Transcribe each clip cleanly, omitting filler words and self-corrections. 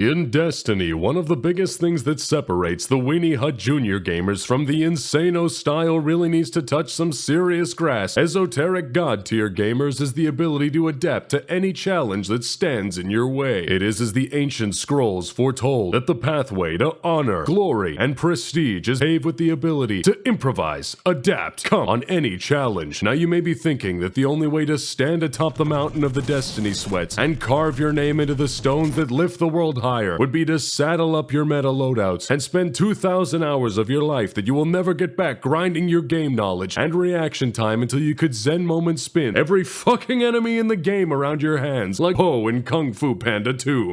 In Destiny, one of the biggest things that separates the Weenie Hut Jr. gamers from the Insano style really needs to touch some serious grass. Esoteric god tier gamers is the ability to adapt to any challenge that stands in your way. It is as the ancient scrolls foretold that the pathway to honor, glory, and prestige is paved with the ability to improvise, adapt, come on any challenge. Now you may be thinking that the only way to stand atop the mountain of the Destiny sweats and carve your name into the stones that lift the world high would be to saddle up your meta loadouts and spend 2,000 hours of your life that you will never get back grinding your game knowledge and reaction time until you could Zen moment spin every fucking enemy in the game around your hands like Po in Kung Fu Panda 2.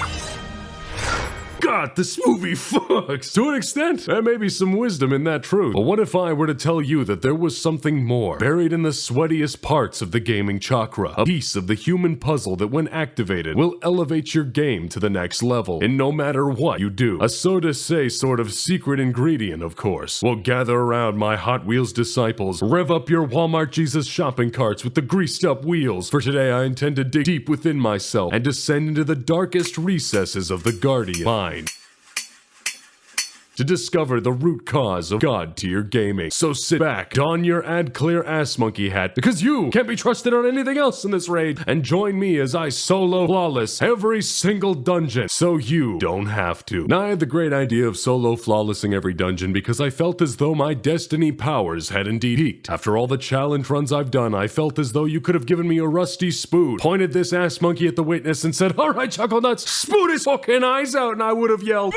God, this movie fucks! To an extent, there may be some wisdom in that truth. But what if I were to tell you that there was something more, buried in the sweatiest parts of the gaming chakra, a piece of the human puzzle that when activated, will elevate your game to the next level, in no matter what you do. A so to say sort of secret ingredient, of course. Well, gather around my Hot Wheels disciples, rev up your Walmart Jesus shopping carts with the greased up wheels, for today I intend to dig deep within myself and descend into the darkest recesses of the Guardian mind to discover the root cause of god tier gaming. So sit back, don your ad clear ass monkey hat, because you can't be trusted on anything else in this raid, and join me as I solo flawless every single dungeon, so you don't have to. Now I had the great idea of solo flawlessing every dungeon because I felt as though my Destiny powers had indeed peaked. After all the challenge runs I've done, I felt as though you could have given me a rusty spoon, pointed this ass monkey at the witness and said, "Alright, Chuckle Nuts, spoon his fucking eyes out," and I would have yelled,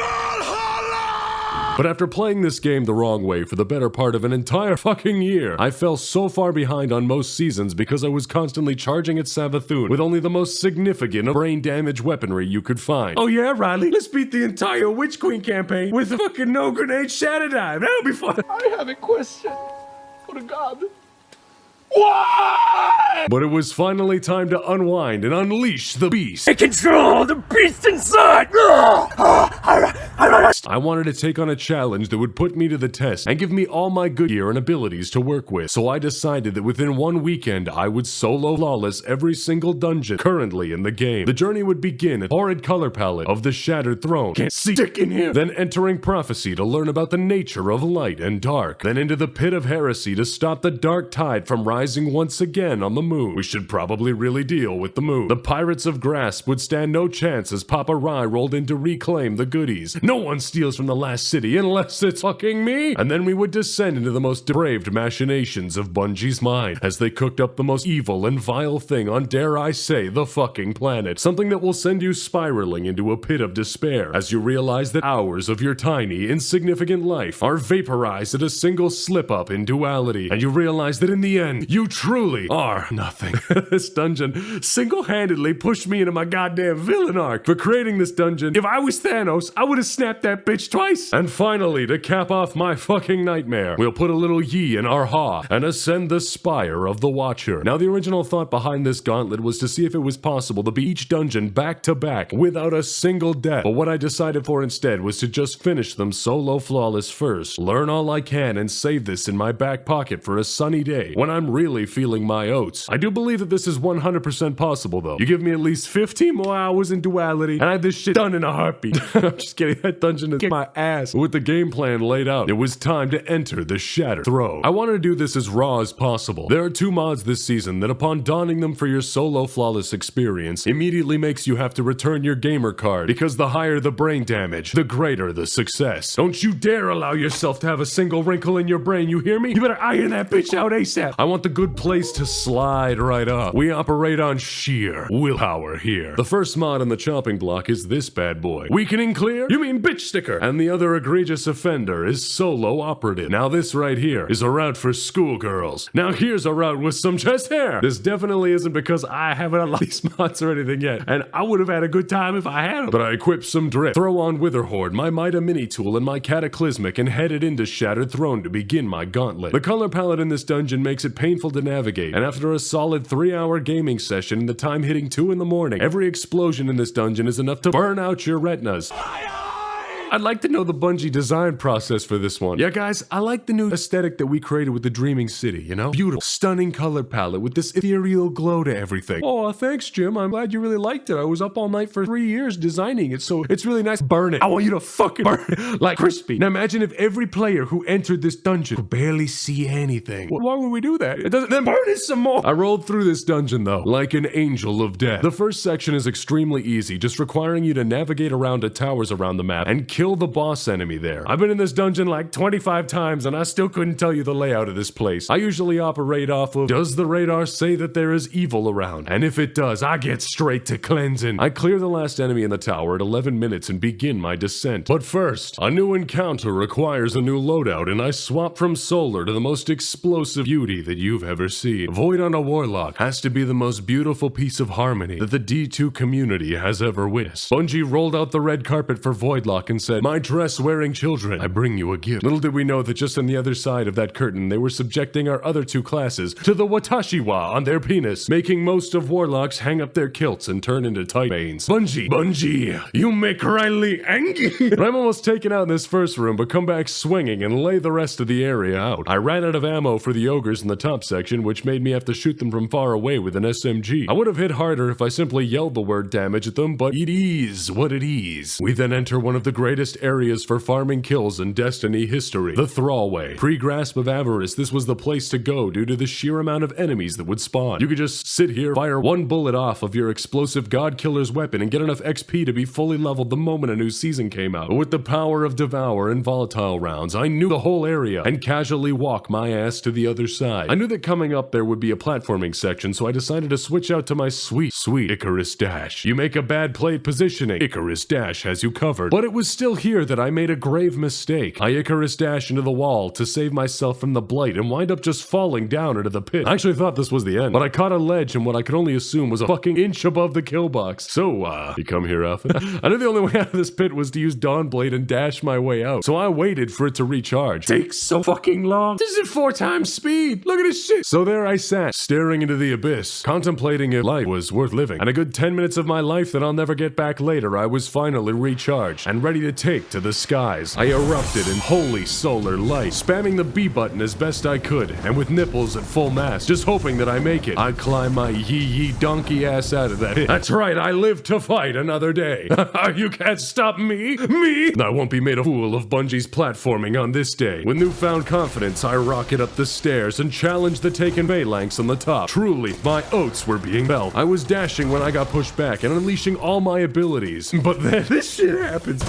but after playing this game the wrong way for the better part of an entire fucking year, I fell so far behind on most seasons because I was constantly charging at Savathun with only the most significant of brain damage weaponry you could find. Oh yeah, Rylee, let's beat the entire Witch Queen campaign with a fucking no grenade shatter dive. That'll be fun. I have a question for the god. Why? But it was finally time to unwind and unleash the beast. I control the beast inside! I wanted to take on a challenge that would put me to the test and give me all my good gear and abilities to work with. So I decided that within one weekend, I would solo flawless every single dungeon currently in the game. The journey would begin at horrid color palette of the Shattered Throne. Can't see dick in him. Then entering Prophecy to learn about the nature of light and dark. Then into the Pit of Heresy to stop the dark tide from rising once again on the moon. We should probably really deal with the moon. The Pirates of Grasp would stand no chance as Papa Rye rolled in to reclaim the goodies. No one steals from the last city unless it's fucking me. And then we would descend into the most depraved machinations of Bungie's mind as they cooked up the most evil and vile thing on, dare I say, the fucking planet. Something that will send you spiraling into a pit of despair as you realize that hours of your tiny, insignificant life are vaporized at a single slip up in duality. And you realize that in the end, you truly are nothing. This dungeon single-handedly pushed me into my goddamn villain arc. For creating this dungeon, if I was Thanos, I would have snapped that bitch twice. And finally, to cap off my fucking nightmare, we'll put a little Yi in our Ha and ascend the Spire of the Watcher. Now, the original thought behind this gauntlet was to see if it was possible to beat each dungeon back to back without a single death. But what I decided for instead was to just finish them solo flawless first, learn all I can, and save this in my back pocket for a sunny day when I'm really feeling my oats. I do believe that this is 100% possible though. You give me at least 15 more hours in duality and I have this shit done in a heartbeat. I'm just kidding, that dungeon is kick my ass. With the game plan laid out, it was time to enter the Shattered Throne. I wanted to do this as raw as possible. There are 2 mods this season that upon donning them for your solo flawless experience, immediately makes you have to return your gamer card, because the higher the brain damage, the greater the success. Don't you dare allow yourself to have a single wrinkle in your brain, you hear me? You better iron that bitch out ASAP. I want the good place to slide right up. We operate on sheer willpower here. The first mod on the chopping block is this bad boy. Weakening clear? You mean bitch sticker? And the other egregious offender is solo operative. Now this right here is a route for schoolgirls. Now here's a route with some chest hair. This definitely isn't because I haven't unlocked these mods or anything yet, and I would have had a good time if I had them. But I equipped some drift, throw on Witherhorde, my Mida mini tool, and my Cataclysmic, and headed into Shattered Throne to begin my gauntlet. The color palette in this dungeon makes it painful to navigate, and after a solid 3-hour gaming session and the time hitting 2 in the morning, every explosion in this dungeon is enough to burn out your retinas. I'd like to know the Bungie design process for this one. Yeah, guys, I like the new aesthetic that we created with the Dreaming City, you know? Beautiful, stunning color palette with this ethereal glow to everything. Oh, thanks, Jim. I'm glad you really liked it. I was up all night for 3 years designing it, so it's really nice. Burn it. I want you to fucking burn it like crispy. Now imagine if every player who entered this dungeon could barely see anything. Why would we do that? It doesn't. Then burn it some more. I rolled through this dungeon though, like an angel of death. The first section is extremely easy, just requiring you to navigate around to towers around the map and kill the boss enemy there. I've been in this dungeon like 25 times and I still couldn't tell you the layout of this place. I usually operate off of, does the radar say that there is evil around? And if it does, I get straight to cleansing. I clear the last enemy in the tower at 11 minutes and begin my descent. But first, a new encounter requires a new loadout, and I swap from solar to the most explosive beauty that you've ever seen. Void on a Warlock has to be the most beautiful piece of harmony that the D2 community has ever witnessed. Bungie rolled out the red carpet for Voidlock and said, "My dress-wearing children, I bring you a gift." Little did we know that just on the other side of that curtain, they were subjecting our other two classes to the Watashiwa on their penis, making most of Warlocks hang up their kilts and turn into tight veins. Bungie, you make Rylee angry. I'm almost taken out in this first room, but come back swinging and lay the rest of the area out. I ran out of ammo for the ogres in the top section, which made me have to shoot them from far away with an SMG. I would have hit harder if I simply yelled the word damage at them, but it is what it is. We then enter one of the greatest areas for farming kills in Destiny history, the Thrallway. Pre-Grasp of Avarice, this was the place to go due to the sheer amount of enemies that would spawn. You could just sit here, fire one bullet off of your explosive god killer's weapon, and get enough XP to be fully leveled the moment a new season came out. But with the power of Devour and Volatile rounds, I knew the whole area and casually walk my ass to the other side. I knew that coming up there would be a platforming section, so I decided to switch out to my sweet Icarus Dash. You make a bad play positioning, Icarus Dash has you covered. But it was still here that I made a grave mistake. I Icarus Dash into the wall to save myself from the blight and wind up just falling down into the pit. I actually thought this was the end, but I caught a ledge in what I could only assume was a fucking inch above the kill box. So, you come here often? I knew the only way out of this pit was to use Dawnblade and dash my way out, so I waited for it to recharge. Takes so fucking long. This is at 4 times speed. Look at this shit. So there I sat, staring into the abyss, contemplating if life was worth living. And a good 10 minutes of my life that I'll never get back later, I was finally recharged and ready to take to the skies. I erupted in holy solar light, spamming the B button as best I could, and with nipples at full mast, just hoping that I make it. I climb my yee donkey ass out of that pit. That's right, I live to fight another day. You can't stop me. I won't be made a fool of Bungie's platforming on this day. With newfound confidence, I rocket up the stairs and challenge the taken phalanx on the top. Truly, my oats were being felt. I was dashing when I got pushed back and unleashing all my abilities. But then this shit happens.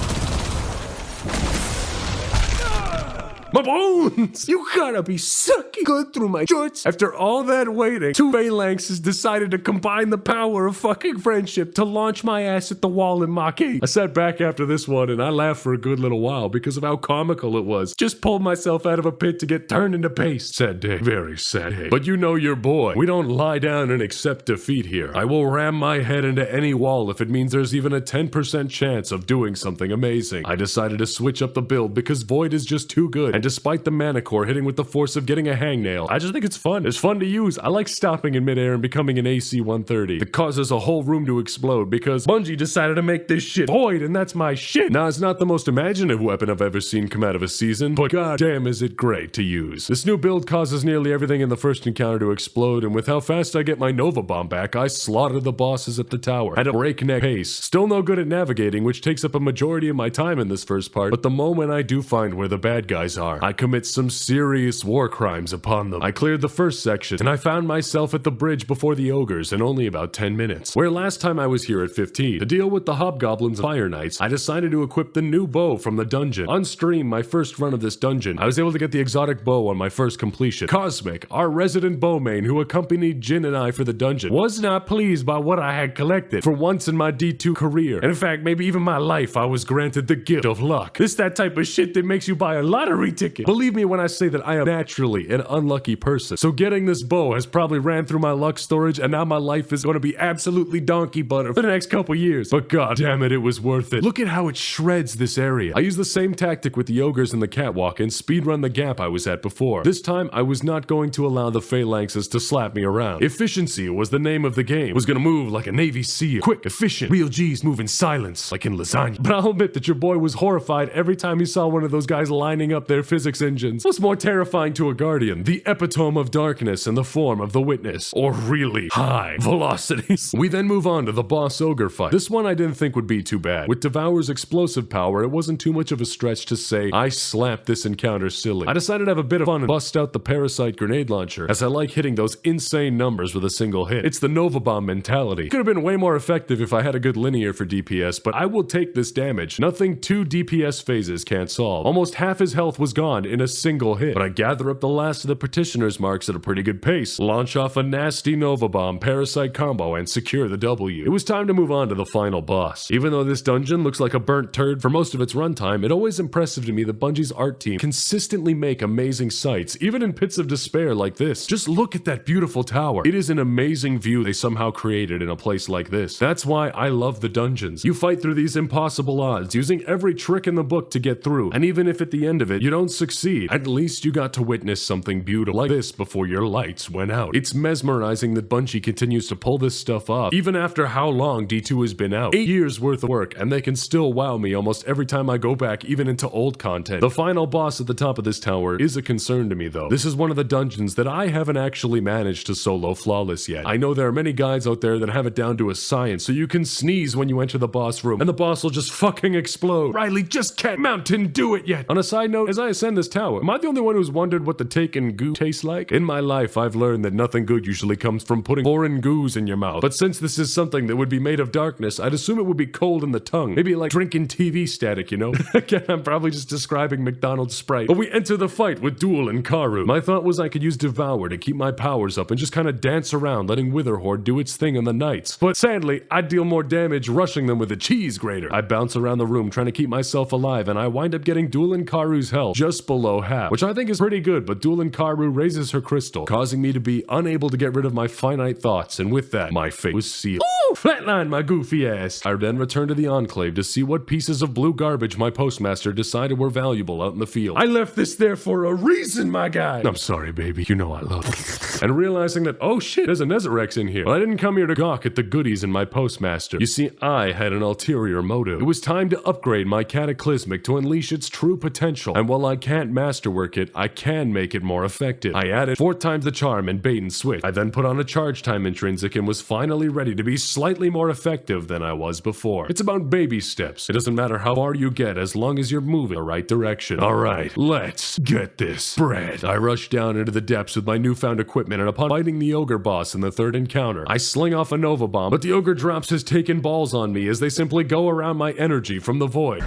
My bones! You gotta be sucking good through my shorts. After all that waiting, 2 phalanxes decided to combine the power of fucking friendship to launch my ass at the wall in Mach 8. I sat back after this one and I laughed for a good little while because of how comical it was. Just pulled myself out of a pit to get turned into paste. Sad day. Very sad day. But you know your boy. We don't lie down and accept defeat here. I will ram my head into any wall if it means there's even a 10% chance of doing something amazing. I decided to switch up the build because Void is just too good. And despite the mana core hitting with the force of getting a hangnail, I just think it's fun. It's fun to use. I like stopping in midair and becoming an AC 130 that causes a whole room to explode because Bungie decided to make this shit Void, and that's my shit. Now, it's not the most imaginative weapon I've ever seen come out of a season, but goddamn is it great to use. This new build causes nearly everything in the first encounter to explode, and with how fast I get my Nova Bomb back, I slaughtered the bosses at the tower at a breakneck pace. Still no good at navigating, which takes up a majority of my time in this first part, but the moment I do find where the bad guys are, I commit some serious war crimes upon them. I cleared the first section, and I found myself at the bridge before the ogres in only about 10 minutes. Where last time I was here at 15. To deal with the hobgoblins and fire knights, I decided to equip the new bow from the dungeon. On stream, my first run of this dungeon, I was able to get the exotic bow on my first completion. Cosmic, our resident bowman who accompanied Jin and I for the dungeon, was not pleased by what I had collected. For once in my D2 career, and in fact, maybe even my life, I was granted the gift of luck. This that type of shit that makes you buy a lottery ticket. Believe me when I say that I am naturally an unlucky person. So getting this bow has probably ran through my luck storage, and now my life is going to be absolutely donkey butter for the next couple years. But god damn it was worth it. Look at how it shreds this area. I used the same tactic with the ogres and the catwalk and speedrun the gap I was at before. This time, I was not going to allow the phalanxes to slap me around. Efficiency was the name of the game. Was gonna move like a Navy SEAL. Quick, efficient. Real G's move in silence, like in lasagna. But I'll admit that your boy was horrified every time he saw one of those guys lining up their physics engines. What's more terrifying to a guardian? The epitome of darkness in the form of the witness. Or really high velocities. We then move on to the boss ogre fight. This one I didn't think would be too bad. With Devour's explosive power, it wasn't too much of a stretch to say I slapped this encounter silly. I decided to have a bit of fun and bust out the parasite grenade launcher, as I like hitting those insane numbers with a single hit. It's the Nova Bomb mentality. Could have been way more effective if I had a good linear for DPS, but I will take this damage. Nothing 2 DPS phases can't solve. Almost half his health was gone in a single hit, but I gather up the last of the petitioner's marks at a pretty good pace, launch off a nasty Nova Bomb parasite combo, and secure the W. It was time to move on to the final boss. Even though this dungeon looks like a burnt turd for most of its runtime, it's always impressive to me that Bungie's art team consistently make amazing sights, even in pits of despair like this. Just look at that beautiful tower. It is an amazing view they somehow created in a place like this. That's why I love the dungeons. You fight through these impossible odds, using every trick in the book to get through, and even if at the end of it you don't succeed, at least you got to witness something beautiful like this before your lights went out. It's mesmerizing that Bungie continues to pull this stuff off, even after how long D2 has been out. 8 years worth of work, and they can still wow me almost every time I go back, even into old content. The final boss at the top of this tower is a concern to me though. This is one of the dungeons that I haven't actually managed to solo flawless yet. I know there are many guides out there that have it down to a science, so you can sneeze when you enter the boss room, and the boss will just fucking explode. Rylee just can't mountain do it yet. On a side note, as I ascend this tower, am I the only one who's wondered what the taken goo tastes like? In my life, I've learned that nothing good usually comes from putting foreign goos in your mouth. But since this is something that would be made of darkness, I'd assume it would be cold in the tongue. Maybe like drinking TV static, you know? Again, I'm probably just describing McDonald's Sprite. But we enter the fight with Duel and Karu. My thought was I could use Devour to keep my powers up and just kind of dance around, letting Witherhorde do its thing in the nights. But sadly, I'd deal more damage rushing them with a cheese grater. I bounce around the room trying to keep myself alive, and I wind up getting Duel and Karu's health just below half, which I think is pretty good, but Duel and Karu raises her crystal, causing me to be unable to get rid of my finite thoughts, and with that, my fate was sealed. Ooh, flatline my goofy ass. I then returned to the Enclave to see what pieces of blue garbage my postmaster decided were valuable out in the field. I left this there for a reason, my guy. I'm sorry, baby. You know I love you. And realizing that, oh shit, there's a Nezarex in here. Well, I didn't come here to gawk at the goodies in my postmaster. You see, I had an ulterior motive. It was time to upgrade my cataclysmic to unleash its true potential. And while I can't masterwork it, I can make it more effective. I added 4 times the charm and bait and switch. I then put on a charge time intrinsic and was finally ready to be slightly more effective than I was before. It's about baby steps. It doesn't matter how far you get as long as you're moving the right direction. Alright, let's get this bread. I rush down into the depths with my newfound equipment, and upon fighting the ogre boss in the 3rd encounter, I sling off a Nova Bomb, but the ogre drops his taken balls on me as they simply go around my energy from the void.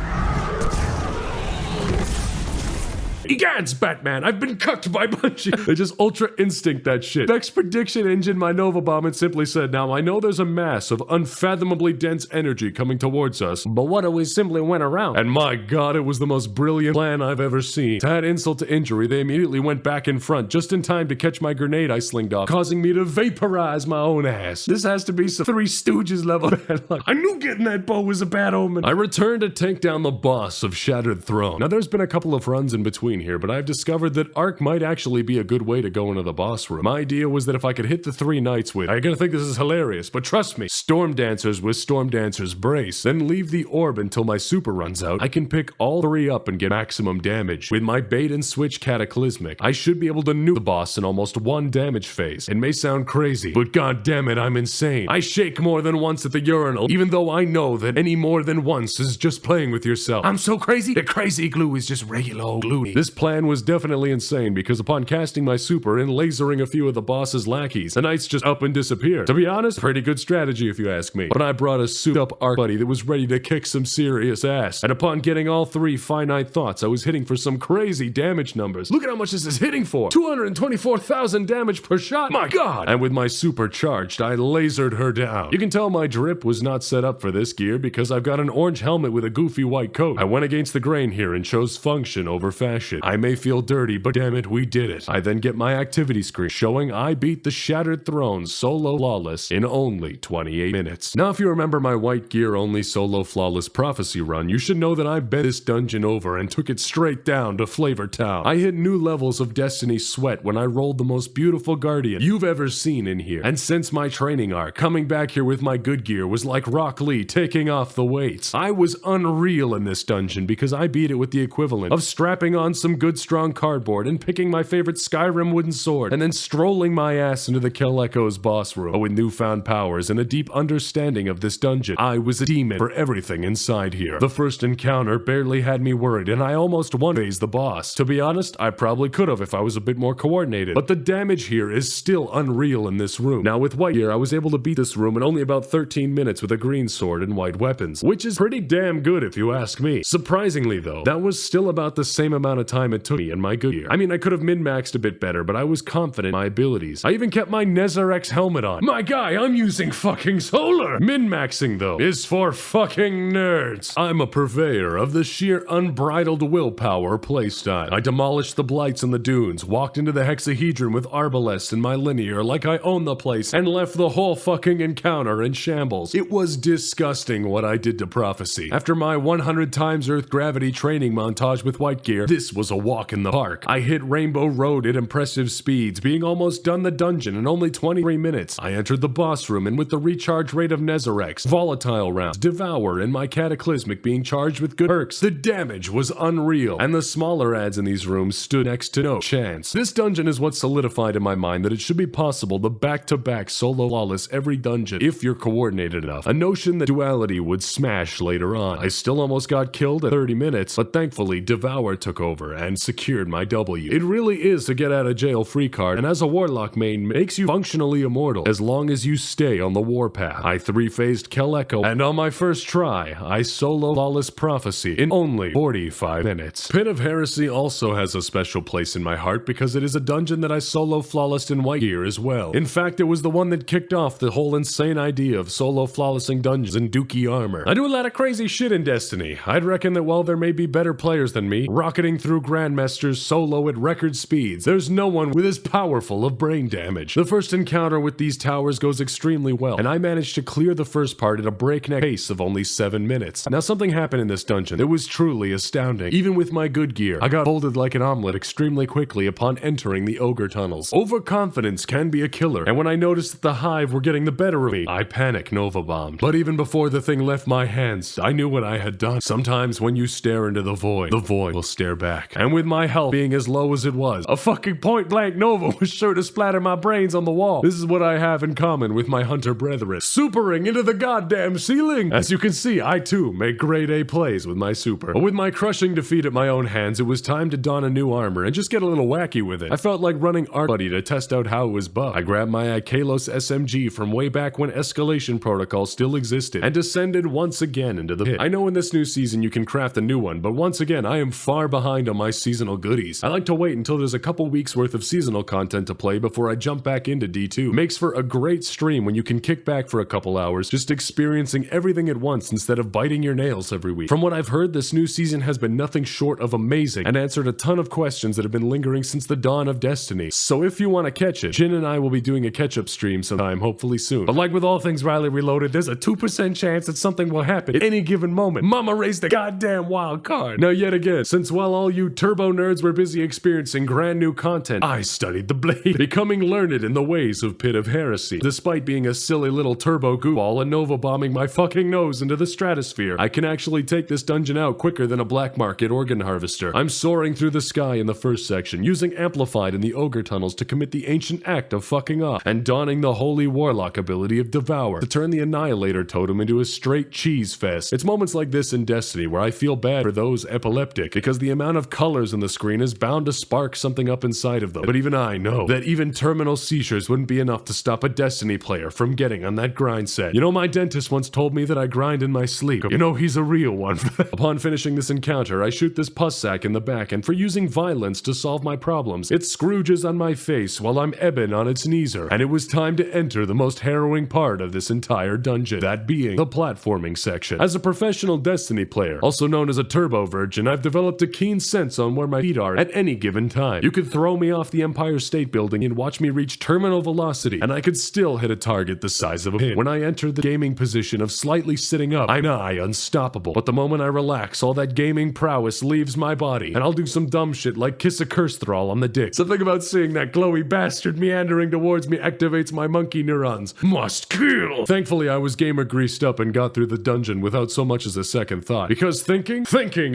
Egads, Batman, I've been cucked by Bungie. They just ultra instinct that shit. Vex prediction engine my Nova Bomb and simply said, now I know there's a mass of unfathomably dense energy coming towards us, but what if we simply went around? And my god, it was the most brilliant plan I've ever seen. To add insult to injury, they immediately went back in front, just in time to catch my grenade I slinged off, causing me to vaporize my own ass. This has to be some Three Stooges level bad luck. I knew getting that bow was a bad omen. I returned to take down the boss of Shattered Throne. Now there's been a couple of runs in between here, but I've discovered that Arc might actually be a good way to go into the boss room. My idea was that if I could hit the 3 knights with, I'm gonna think this is hilarious, but trust me, Storm Dancers with Storm Dancers Brace, then leave the orb until my super runs out, I can pick all 3 up and get maximum damage. With my bait and switch Cataclysmic, I should be able to nuke the boss in almost 1 damage phase. It may sound crazy, but god damn it, I'm insane. I shake more than once at the urinal, even though I know that any more than once is just playing with yourself. I'm so crazy, the crazy glue is just regular old glue. This plan was definitely insane because upon casting my super and lasering a few of the boss's lackeys, the knights just up and disappeared. To be honest, pretty good strategy if you ask me. But I brought a souped up Arc buddy that was ready to kick some serious ass. And upon getting all 3 finite thoughts, I was hitting for some crazy damage numbers. Look at how much this is hitting for. 224,000 damage per shot. My god! And with my super charged, I lasered her down. You can tell my drip was not set up for this gear because I've got an orange helmet with a goofy white coat. I went against the grain here and chose function over fashion. shit. I may feel dirty, but damn it, we did it. I then get my activity screen showing I beat the Shattered Throne solo flawless in only 28 minutes. Now if you remember my white gear only solo flawless prophecy run, you should know that I bet this dungeon over and took it straight down to Flavor Town. I hit new levels of Destiny sweat when I rolled the most beautiful guardian you've ever seen in here. And since my training arc, coming back here with my good gear was like Rock Lee taking off the weights. I was unreal in this dungeon because I beat it with the equivalent of strapping on some good strong cardboard and picking my favorite Skyrim wooden sword and then strolling my ass into the Kelleco's boss room. But with newfound powers and a deep understanding of this dungeon, I was a demon for everything inside here. The first encounter barely had me worried and I almost one-phased the boss. To be honest, I probably could have if I was a bit more coordinated, but the damage here is still unreal in this room. Now with white gear, I was able to beat this room in only about 13 minutes with a green sword and white weapons, which is pretty damn good if you ask me. Surprisingly though, that was still about the same amount of time it took me in my good gear. I mean, I could have min-maxed a bit better, but I was confident in my abilities. I even kept my Nezarex helmet on. My guy, I'm using fucking solar! Min-maxing though is for fucking nerds. I'm a purveyor of the sheer unbridled willpower playstyle. I demolished the blights in the dunes, walked into the hexahedron with Arbalest in my linear like I own the place, and left the whole fucking encounter in shambles. It was disgusting what I did to Prophecy. After my 100 times Earth gravity training montage with white gear, this was a walk in the park. I hit Rainbow Road at impressive speeds, being almost done the dungeon in only 23 minutes. I entered the boss room, and with the recharge rate of Nezarex, volatile rounds, Devour, and my Cataclysmic being charged with good perks, the damage was unreal, and the smaller adds in these rooms stood next to no chance. This dungeon is what solidified in my mind that it should be possible to back-to-back solo flawless every dungeon if you're coordinated enough, a notion that duality would smash later on. I still almost got killed at 30 minutes, but thankfully Devour took over and secured my W. It really is a get out of jail free card, and as a Warlock main makes you functionally immortal as long as you stay on the warpath. I 3-phased Kelleco, and on my first try, I solo flawless Prophecy in only 45 minutes. Pit of Heresy also has a special place in my heart because it is a dungeon that I solo flawlessed in white gear as well. In fact, it was the one that kicked off the whole insane idea of solo flawlessing dungeons in dookie armor. I do a lot of crazy shit in Destiny. I'd reckon that while there may be better players than me, rocketing through Grandmasters solo at record speeds, there's no one with as powerful of brain damage. The first encounter with these towers goes extremely well, and I managed to clear the first part at a breakneck pace of only 7 minutes. Now something happened in this dungeon that was truly astounding. Even with my good gear, I got folded like an omelet extremely quickly upon entering the ogre tunnels. Overconfidence can be a killer, and when I noticed that the hive were getting the better of me, I panic Nova bombed. But even before the thing left my hands, I knew what I had done. Sometimes when you stare into the void will stare back. And with my health being as low as it was, a fucking point blank Nova was sure to splatter my brains on the wall. This is what I have in common with my hunter brethren. Supering into the goddamn ceiling! As you can see, I too make grade A plays with my super. But with my crushing defeat at my own hands, it was time to don a new armor and just get a little wacky with it. I felt like running Art Buddy to test out how it was buffed. I grabbed my Ikalos SMG from way back when Escalation Protocol still existed and descended once again into the pit. I know in this new season you can craft a new one, but once again I am far behind on my seasonal goodies. I like to wait until there's a couple weeks worth of seasonal content to play before I jump back into D2. Makes for a great stream when you can kick back for a couple hours, just experiencing everything at once instead of biting your nails every week. From what I've heard, this new season has been nothing short of amazing and answered a ton of questions that have been lingering since the dawn of Destiny. So if you want to catch it, Jin and I will be doing a catch-up stream sometime, hopefully soon. But like with all things Rylee Reloaded, there's a 2% chance that something will happen at any given moment. Mama raised the goddamn wild card. Now yet again, since while all you turbo nerds were busy experiencing brand new content, I studied the blade, becoming learned in the ways of Pit of Heresy. Despite being a silly little turbo goofball and Nova bombing my fucking nose into the stratosphere, I can actually take this dungeon out quicker than a black market organ harvester. I'm soaring through the sky in the first section, using Amplified in the ogre tunnels to commit the ancient act of fucking off, and donning the holy warlock ability of Devour to turn the Annihilator totem into a straight cheese fest. It's moments like this in Destiny where I feel bad for those epileptic, because the amount of colors in the screen is bound to spark something up inside of them. But even I know that even terminal seizures wouldn't be enough to stop a Destiny player from getting on that grind set. You know, my dentist once told me that I grind in my sleep. You know, he's a real one. Upon finishing this encounter, I shoot this pus sack in the back, and for using violence to solve my problems, it scrooges on my face while I'm ebbing on its kneeser. And it was time to enter the most harrowing part of this entire dungeon, that being the platforming section. As a professional Destiny player, also known as a turbo virgin, I've developed a keen sense sense on where my feet are at any given time. You could throw me off the Empire State Building and watch me reach terminal velocity, and I could still hit a target the size of a pin. When I enter the gaming position of slightly sitting up, I'm nigh unstoppable. But the moment I relax, all that gaming prowess leaves my body, and I'll do some dumb shit like kiss a curse thrall on the dick. Something about seeing that glowy bastard meandering towards me activates my monkey neurons. Must kill! Thankfully, I was gamer greased up and got through the dungeon without so much as a second thought. Because thinking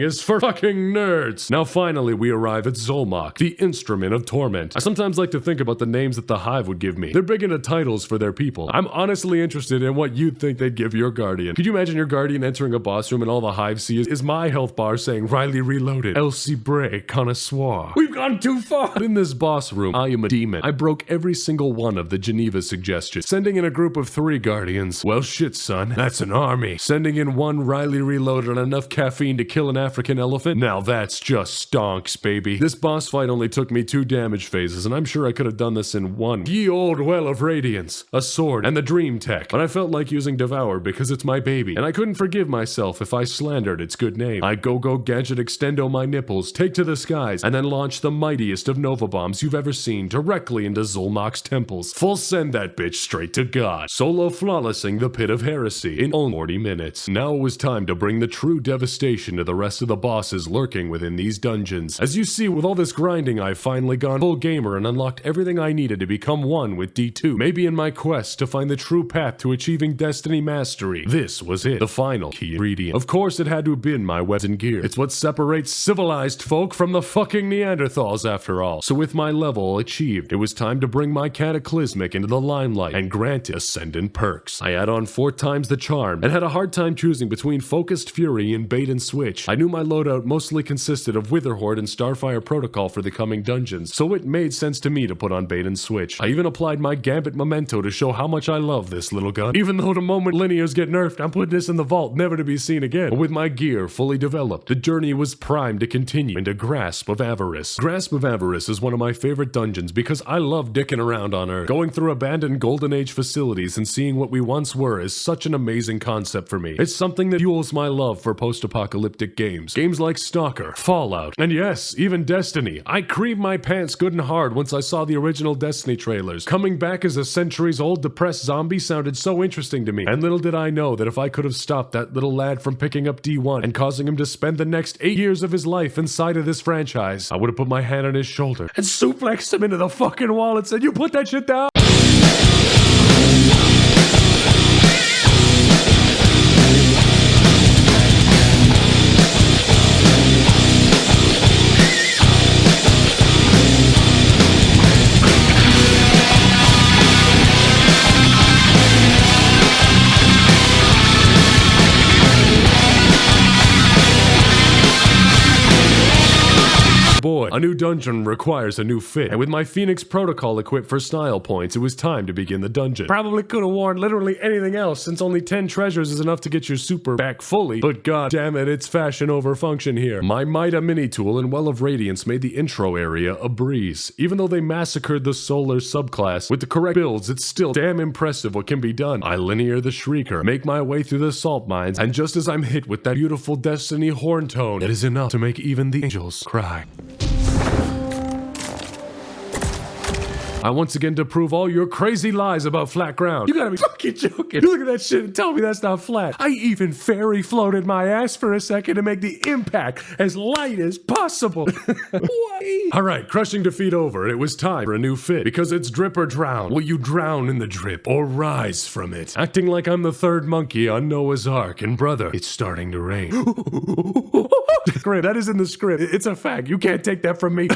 is for fucking nerds! Now finally we arrive at Zolmok, the instrument of torment. I sometimes like to think about the names that the Hive would give me. They're big into titles for their people. I'm honestly interested in what you'd think they'd give your guardian. Could you imagine your guardian entering a boss room and all the Hive see is my health bar saying Rylee Reloaded, Elsie Bray, Connoisseur. We've gone too far! But in this boss room, I am a demon. I broke every single one of the Geneva suggestions, sending in a group of 3 guardians. Well shit, son, that's an army. Sending in 1 Rylee Reloaded and enough caffeine to kill an African elephant? Now that's just stonks, baby. This boss fight only took me 2 damage phases, and I'm sure I could have done this in 1. Ye old well of radiance, a sword, and the dream tech. But I felt like using Devour because it's my baby, and I couldn't forgive myself if I slandered its good name. I go gadget extendo my nipples, take to the skies, and then launch the mightiest of Nova Bombs you've ever seen directly into Zolmok's temples. Full send that bitch straight to God. Solo flawlessing the pit of heresy in only 40 minutes. Now it was time to bring the true devastation to the rest of the bosses lurking within these dungeons. As you see, with all this grinding, I've finally gone full gamer and unlocked everything I needed to become one with D2. Maybe in my quest to find the true path to achieving Destiny Mastery, this was it. The final key ingredient. Of course it had to have been my weapons and gear. It's what separates civilized folk from the fucking Neanderthals after all. So with my level achieved, it was time to bring my Cataclysmic into the limelight and grant it ascendant perks. I add on 4 times the charm and had a hard time choosing between Focused Fury and Bait and Switch. I knew my loadout mostly consisted of Witherhorde and Starfire Protocol for the coming dungeons, so it made sense to me to put on Bait and Switch. I even applied my Gambit Memento to show how much I love this little gun. Even though the moment linears get nerfed, I'm putting this in the vault, never to be seen again. But with my gear fully developed, the journey was primed to continue into Grasp of Avarice. Grasp of Avarice is one of my favorite dungeons because I love dicking around on Earth. Going through abandoned Golden Age facilities and seeing what we once were is such an amazing concept for me. It's something that fuels my love for post-apocalyptic games. Games like Stalker, Fallout, and yes, even Destiny. I creamed my pants good and hard once I saw the original Destiny trailers. Coming back as a centuries-old depressed zombie sounded so interesting to me, and little did I know that if I could have stopped that little lad from picking up D1 and causing him to spend the next 8 years of his life inside of this franchise, I would have put my hand on his shoulder and suplexed him into the fucking wall and said, "You put that shit down?" Boy, a new dungeon requires a new fit, and with my Phoenix Protocol equipped for style points, it was time to begin the dungeon. Probably could have worn literally anything else, since only 10 treasures is enough to get your super back fully, but god damn it, it's fashion over function here. My Mida mini tool and Well of Radiance made the intro area a breeze. Even though they massacred the Solar subclass, with the correct builds, it's still damn impressive what can be done. I linear the Shrieker, make my way through the salt mines, and just as I'm hit with that beautiful Destiny horn tone, it is enough to make even the angels cry. I once again to prove all your crazy lies about flat ground. You gotta be fucking joking. You look at that shit and tell me that's not flat. I even fairy floated my ass for a second to make the impact as light as possible. Alright, crushing defeat over. It was time for a new fit. Because it's drip or drown. Will you drown in the drip or rise from it? Acting like I'm the 3rd monkey on Noah's Ark. And brother, it's starting to rain. Script. That is in the script. It's a fact. You can't take that from me.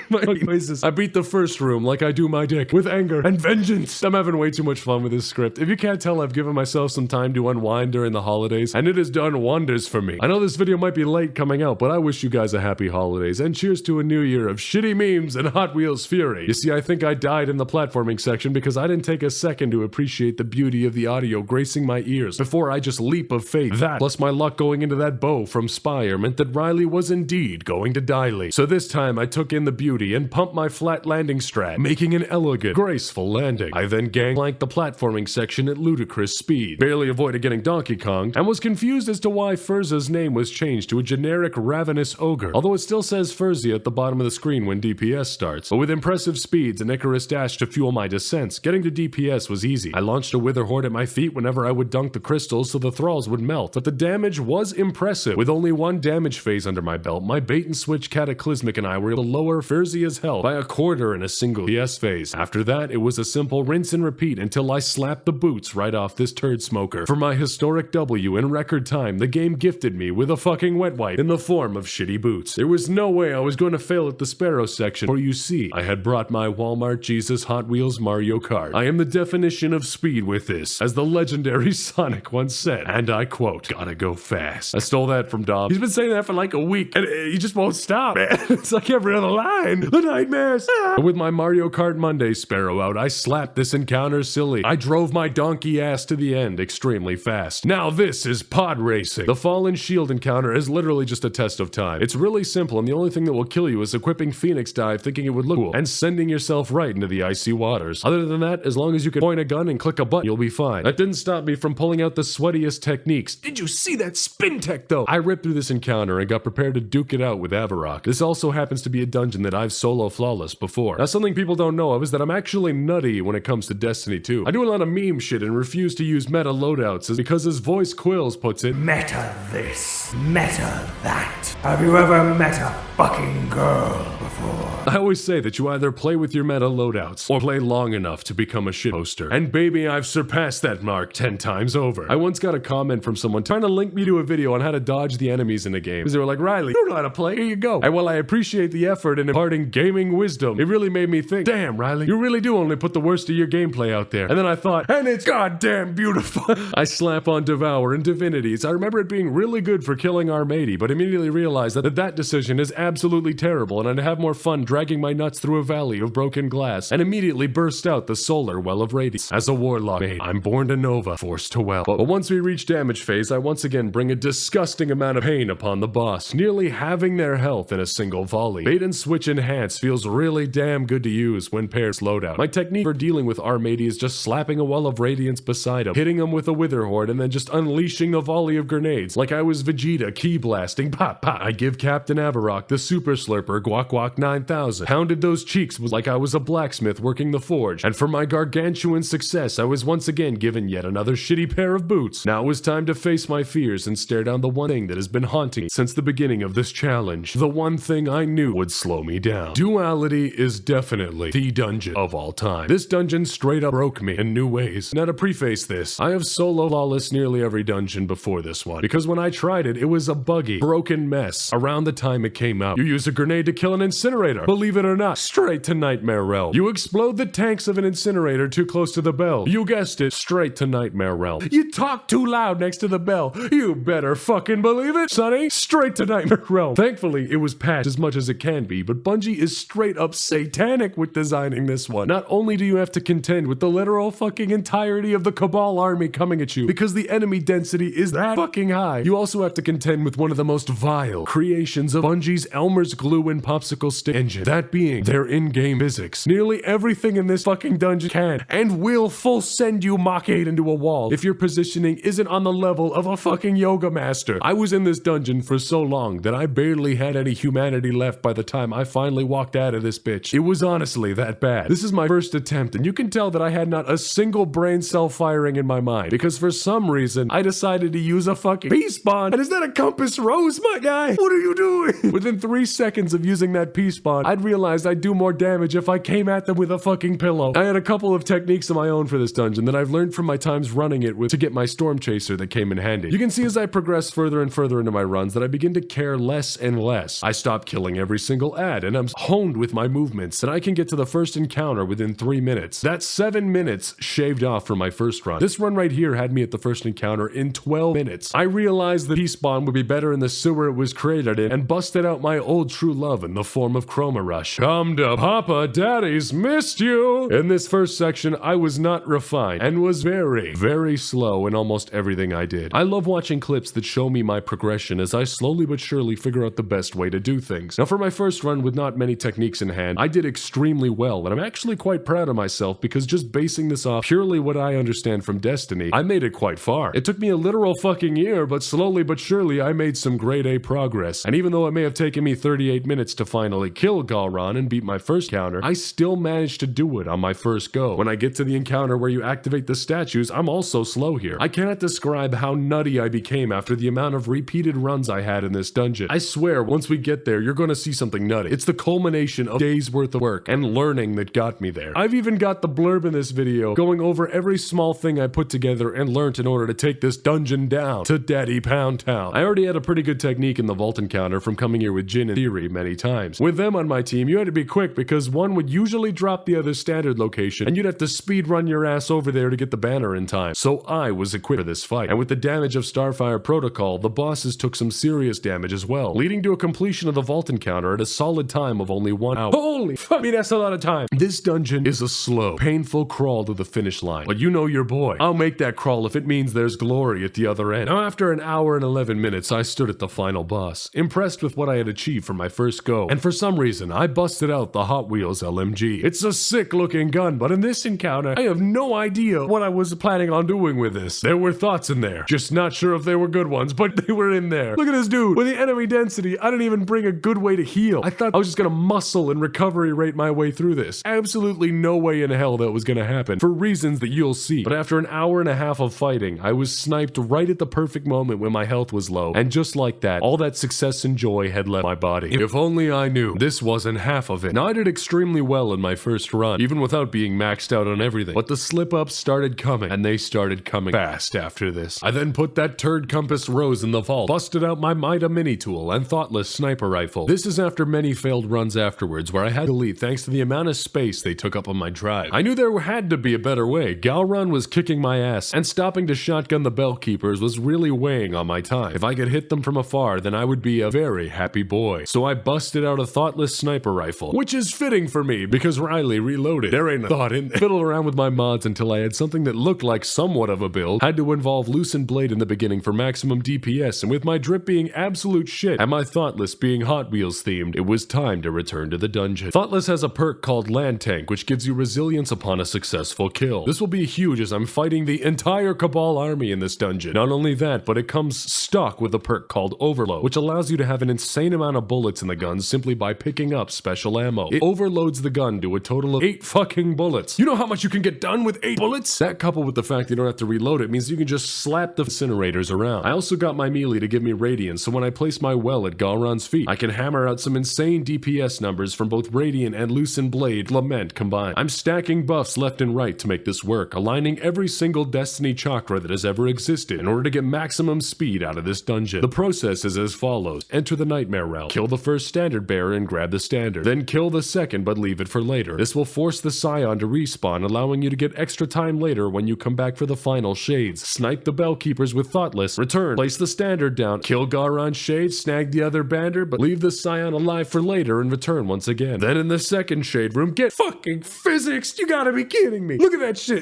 My noises. I beat the first room like I do my dick, with anger and vengeance. I'm having way too much fun with this script. If you can't tell, I've given myself some time to unwind during the holidays, and it has done wonders for me. I know this video might be late coming out, but I wish you guys a happy holidays, and cheers to a new year of shitty memes and Hot Wheels fury. You see, I think I died in the platforming section because I didn't take a second to appreciate the beauty of the audio gracing my ears before I just leap of faith. That, plus my luck going into that bow from Spire, meant that Rylee was indeed going to dilate. So this time I took in the beauty and pumped my flat landing strat, making an elegant, graceful landing. I then gangplanked the platforming section at ludicrous speed, barely avoided getting Donkey Konged, and was confused as to why Furza's name was changed to a generic ravenous ogre, although it still says Furzy at the bottom of the screen when DPS starts. But with impressive speeds and Icarus Dash to fuel my descents, getting to DPS was easy. I launched a Wither Horde at my feet whenever I would dunk the crystals so the thralls would melt, but the damage was impressive. With only one damage phase under my belt, my bait and switch Cataclysmic and I were able to lower Furzia's health by a quarter in a single PS phase. After that, it was a simple rinse and repeat until I slapped the boots right off this turd smoker. For my historic W in record time, the game gifted me with a fucking wet wipe in the form of shitty boots. There was no way I was going to fail at the Sparrow section, for you see, I had brought my Walmart Jesus Hot Wheels Mario Kart. I am the definition of speed with this, as the legendary Sonic once said, and I quote, "Gotta go fast." I stole that from Dom. He's been saying that for like a week, and he just won't stop, man. It's like every other line. The nightmares. With my Mario Kart Monday Sparrow out, I slapped this encounter silly. I drove my donkey ass to the end extremely fast. Now this is pod racing. The Fallen Shield encounter is literally just a test of time. It's really simple, and the only thing that will kill you is equipping Phoenix Dive thinking it would look cool, and sending yourself right into the icy waters. Other than that, as long as you can point a gun and click a button, you'll be fine. That didn't stop me from pulling out the sweatiest techniques. Did you see that spin tech though? I ripped through this encounter and got prepared to duke it out with Avarok. This also happens to be a dungeon that I've solo flawless before. Now something people don't know of is that I'm actually nutty when it comes to Destiny 2. I do a lot of meme shit and refuse to use meta loadouts because as Voice Quills puts it, Meta this, meta that. Have you ever met a fucking girl before? I always say that you either play with your meta loadouts or play long enough to become a shitposter. And baby, I've surpassed that mark 10 times over. I once got a comment from someone trying to link me to a video on how to dodge the enemies in a game. Because they were like, Rylee, you know how to play, here you go. And while I appreciate the effort in imparting gaming wisdom, it really made me think, damn, Rylee, you really do only put the worst of your gameplay out there. And then I thought, and it's goddamn beautiful. I slap on Devour and Divinities. I remember it being really good for killing Armady, but immediately realized that decision is absolutely terrible, and I'd have more fun dragging my nuts through a valley of broken glass, and immediately burst out the solar well of radiance. As a warlock mage, I'm born to Nova, forced to well. But once we reach damage phase, I once again bring a disgusting amount of pain upon the boss, nearly halving their health in a single volley. Bait and switch enhance feels really damn good to use when paired loadout. My technique for dealing with Armady is just slapping a wall of radiance beside him, hitting him with a Wither Horde, and then just unleashing a volley of grenades, like I was Vegeta key blasting, pop pop. I give Captain Avarok the Super Slurper Guac Guac 9000, pounded those cheeks like I was a blacksmith working the forge, and for my gargantuan success, I was once again given yet another shitty pair of boots. Now it was time to face my fears and stare down the one thing that has been haunting me since the beginning of this challenge, the one thing I knew would slow me down. Duality is definitely the dungeon of all time. This dungeon straight up broke me in new ways. Now to preface this, I have solo flawless nearly every dungeon before this one, because when I tried it, it was a buggy, broken mess around the time it came out. You use a grenade to kill an incinerator, believe it or not, straight to Nightmare Realm. You explode the tanks of an incinerator too close to the bell. You guessed it, straight to Nightmare Realm. You talk too loud next to the bell. You better fucking believe it, sonny. Straight to Nightmare Realm. Thankfully, it was patched as much as it can be, but Bungie is straight up satanic with designing this one. Not only do you have to contend with the literal fucking entirety of the Cabal army coming at you, because the enemy density is that fucking high, you also have to contend with one of the most vile creations of Bungie's Elmer's glue and popsicle stick engine, that being their in-game physics. Nearly everything in this fucking dungeon can and will full send you Mach 8 into a wall if your positioning isn't on the level of a fucking yoga master. I was in this dungeon for so long that I barely had any humanity left by the time I finally walked out of this bitch. It was honestly that bad. This is my first attempt, and you can tell that I had not a single brain cell firing in my mind, because for some reason, I decided to use a fucking peace bond. And is that a compass rose, my guy? What are you doing? Within 3 seconds of using that peace bond, I'd realized I'd do more damage if I came at them with a fucking pillow. I had a couple of techniques of my own for this dungeon that I've learned from my times running it with to get my storm chaser that came in handy. You can see as I progress further and further into my runs that I begin to care less and less. I stop killing every single ad, and I'm honed with my movements, and I can get to the first encounter within 3 minutes. That's 7 minutes shaved off from my first run. This run right here had me at the first encounter in 12 minutes. I realized the peace bond would be better in the sewer it was was created in and busted out my old true love in the form of Chroma Rush. Come to Papa, Daddy's missed you! In this first section, I was not refined and was very slow in almost everything I did. I love watching clips that show me my progression as I slowly but surely figure out the best way to do things. Now for my first run with not many techniques in hand, I did extremely well, and I'm actually quite proud of myself because just basing this off purely what I understand from Destiny, I made it quite far. It took me a literal fucking year, but slowly but surely I made some grade A progress. And even though it may have taken me 38 minutes to finally kill Galran and beat my first counter, I still managed to do it on my first go. When I get to the encounter where you activate the statues, I'm also slow here. I cannot describe how nutty I became after the amount of repeated runs I had in this dungeon. I swear, once we get there, you're gonna see something nutty. It's the culmination of days worth of work and learning that got me there. I've even got the blurb in this video going over every small thing I put together and learnt in order to take this dungeon down to Daddy Pound Town. I already had a pretty good technique in the vault encounter from coming here with Jin and Theory many times. With them on my team, you had to be quick because one would usually drop the other's standard location and you'd have to speed run your ass over there to get the banner in time. So I was equipped for this fight. And with the damage of Starfire Protocol, the bosses took some serious damage as well, leading to a completion of the vault encounter at a solid time of only 1 hour. Holy fuck, I mean, that's a lot of time. This dungeon is a slow, painful crawl to the finish line, but you know your boy. I'll make that crawl if it means there's glory at the other end. Now after an hour and 11 minutes, I stood at the final boss, impressed with what I had achieved from my first go, and for some reason, I busted out the Hot Wheels LMG. It's a sick looking gun, but in this encounter, I have no idea what I was planning on doing with this. There were thoughts in there, just not sure if they were good ones, but they were in there. Look at this dude, with the enemy density, I didn't even bring a good way to heal. I thought I was just gonna muscle and recovery rate my way through this. Absolutely no way in hell that was gonna happen, for reasons that you'll see. But after an hour and a half of fighting, I was sniped right at the perfect moment when my health was low, and just like that, all that success and joy had left my body. If only I knew this wasn't half of it. Now I did extremely well in my first run, even without being maxed out on everything, but the slip-ups started coming, and they started coming fast after this. I then put that turd compass rose in the vault, busted out my Mida mini tool and thoughtless sniper rifle. This is after many failed runs afterwards, where I had to delete thanks to the amount of space they took up on my drive. I knew there had to be a better way. Galran was kicking my ass, and stopping to shotgun the Bellkeepers was really weighing on my time. If I could hit them from afar, then I would be a very happy boy. So I busted out a thoughtless sniper rifle, which is fitting for me because Rylee Reloaded. There ain't a thought in there. Fiddled around with my mods until I had something that looked like somewhat of a build. Had to involve Loosened Blade in the beginning for maximum DPS, and with my drip being absolute shit and my Thoughtless being Hot Wheels themed, it was time to return to the dungeon. Thoughtless has a perk called Land Tank, which gives you resilience upon a successful kill. This will be huge as I'm fighting the entire Cabal army in this dungeon. Not only that, but it comes stock with a perk called Overload, which allows you to have an insane amount of bullets in the gun simply by picking up special ammo. It overloads the gun to a total of 8 fucking bullets. You know how much you can get done with 8 bullets? That coupled with the fact you don't have to reload it means you can just slap the incinerators around. I also got my melee to give me radiance, so when I place my well at Galran's feet, I can hammer out some insane DPS numbers from both Radiant and Loosened Blade Lament combined. I'm stacking buffs left and right to make this work, aligning every single Destiny chakra that has ever existed in order to get maximum speed out of this dungeon. The process is as follows. Enter the Nightmare Realm, kill the first standard bearer and grab the standard, then kill the second but leave it for later. This will force the Scion to respawn, allowing you to get extra time later when you come back for the final shades. Snipe the Bellkeepers with Thoughtless, return, place the standard down, kill Galran's shade, snag the other banner, but leave the Scion alive for later and return once again. Then in the second shade room, get fucking physics! You gotta be kidding me! Look at that shit!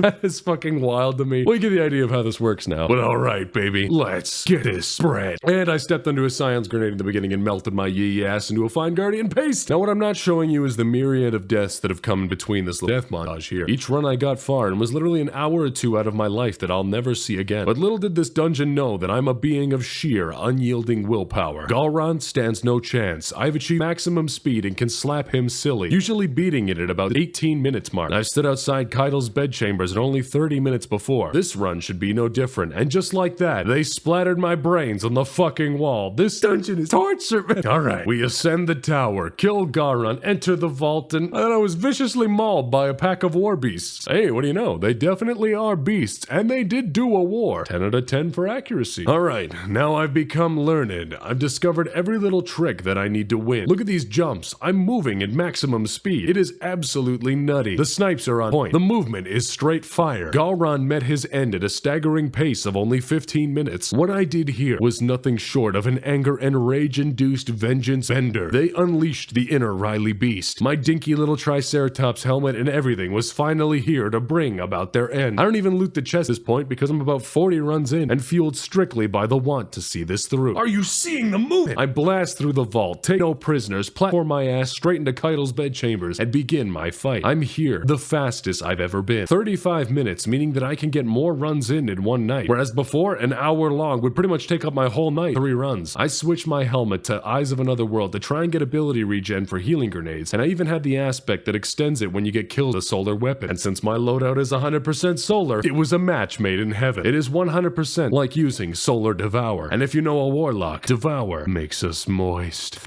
That is fucking wild to me. Well, you get the idea of how this works now. But alright, baby, let's get this spread. And I stepped onto a Scion's grenade in the beginning and melted my yee ass into a fine Guardian paste. Now what I'm not showing you is the myriad of deaths that have come in between this little death montage here. Each run I got far and was literally an hour or two out of my life that I'll never see again. But little did this dungeon know that I'm a being of sheer, unyielding willpower. Galran stands no chance. I've achieved maximum speed and can slap him silly, usually beating it at about 18 minutes mark. I've stood outside Keidel's bedchambers at only 30 minutes before. This run should be no different, and just like that, they splattered my brains on the fucking wall. This dungeon is torture, man. Alright, we ascend the tower, kill Galran, enter the vault, and I was viciously mauled by a pack of war beasts. Hey, what do you know? They definitely are beasts, and they did do a war. 10 out of 10 for accuracy. Alright, now I've become learned. I've discovered every little trick that I need to win. Look at these jumps. I'm moving at maximum speed. It is absolutely nutty. The snipes are on point. The movement is straight fire. Galran met his end at a staggering pace of only 15 minutes. What I did here was nothing short of an anger and rage-induced vengeance bender. They unleashed the inner Rylee beast. My dinky little Triceratops helmet and everything was finally here to bring about their end. I don't even loot the chest at this point because I'm about 40 runs in and fueled strictly by the want to see this through. Are you seeing the movement? I blast through the vault, take no prisoners, platform my ass straight into Keitel's bedchambers, and begin my fight. I'm here, the fastest I've ever been. 35 minutes, meaning that I can get more runs in one night, whereas before, an hour long would pretty much take up my whole night, 3 runs. I switched my helmet to Eyes of Another World to try and get ability regen for healing grenades, and I even had the aspect that extends it when you get killed with a solar weapon. And since my loadout is 100% solar, it was a match made in heaven. It is 100% like using Solar Devour, and if you know a warlock, Devour makes us moist.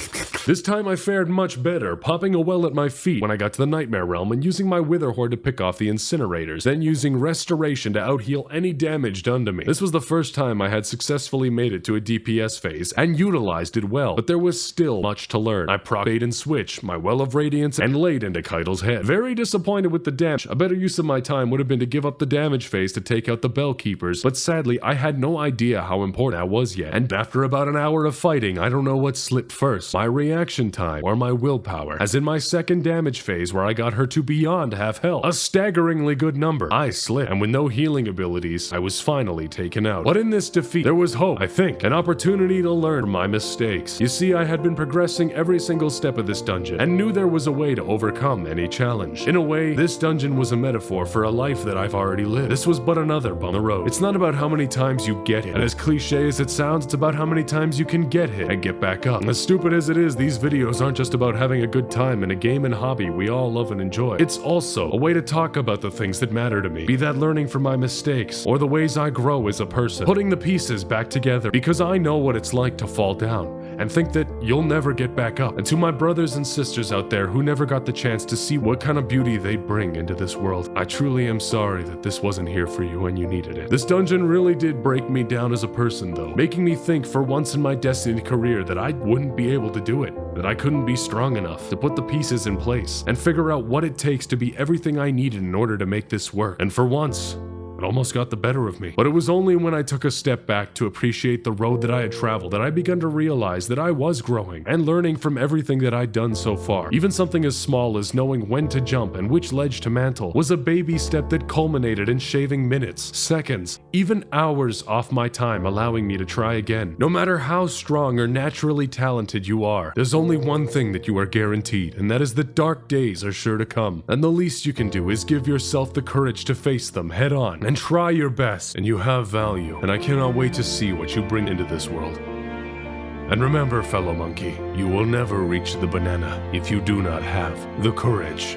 This time I fared much better, popping a well at my feet when I got to the Nightmare Realm and using my Wither Horde to pick off the incinerators, then using Restoration to out-heal any damage done to me. This was the first time I had successfully made it to a DPS phase, and utilized it well, but there was still much to learn. I proc bait and switch, my Well of Radiance, and laid into Keitel's head. Very disappointed with the damage. A better use of my time would have been to give up the damage phase to take out the Bellkeepers, but sadly I had no idea how important that was yet, and after about an hour of fighting, I don't know what slipped first, my reaction time or my willpower, as in my second damage phase where I got her to beyond half health, a staggeringly good number. I slipped, and with no healing abilities, I was finally taken out. But in this defeat, there was hope, I think, an opportunity to learn from my mistakes. You see, I had been progressing every single step of this dungeon, and knew there was a way to overcome any challenge. In a way, this dungeon was a metaphor for a life that I've already lived. This was but another bump on the road. It's not about how many times you get hit, and as cliche as it sounds, it's about how many times you can get hit and get back up. As stupid as it is, these videos aren't just about having a good time in a game and hobby we all love and enjoy. It's also a way to talk about the things that matter to me, be that learning from my mistakes, or the ways I grow as a person, putting the pieces back together, because I know what it's like to fall down and think that you'll never get back up. And to my brothers and sisters out there who never got the chance to see what kind of beauty they bring into this world, I truly am sorry that this wasn't here for you when you needed it. This dungeon really did break me down as a person though, making me think for once in my destined career that I wouldn't be able to do it, that I couldn't be strong enough to put the pieces in place and figure out what it takes to be everything I needed in order to make this work. And for once, it almost got the better of me. But it was only when I took a step back to appreciate the road that I had traveled that I began to realize that I was growing and learning from everything that I'd done so far. Even something as small as knowing when to jump and which ledge to mantle was a baby step that culminated in shaving minutes, seconds, even hours off my time, allowing me to try again. No matter how strong or naturally talented you are, there's only one thing that you are guaranteed, and that is that dark days are sure to come. And the least you can do is give yourself the courage to face them head on and try your best, and you have value, and I cannot wait to see what you bring into this world. And remember, fellow monkey, you will never reach the banana if you do not have the courage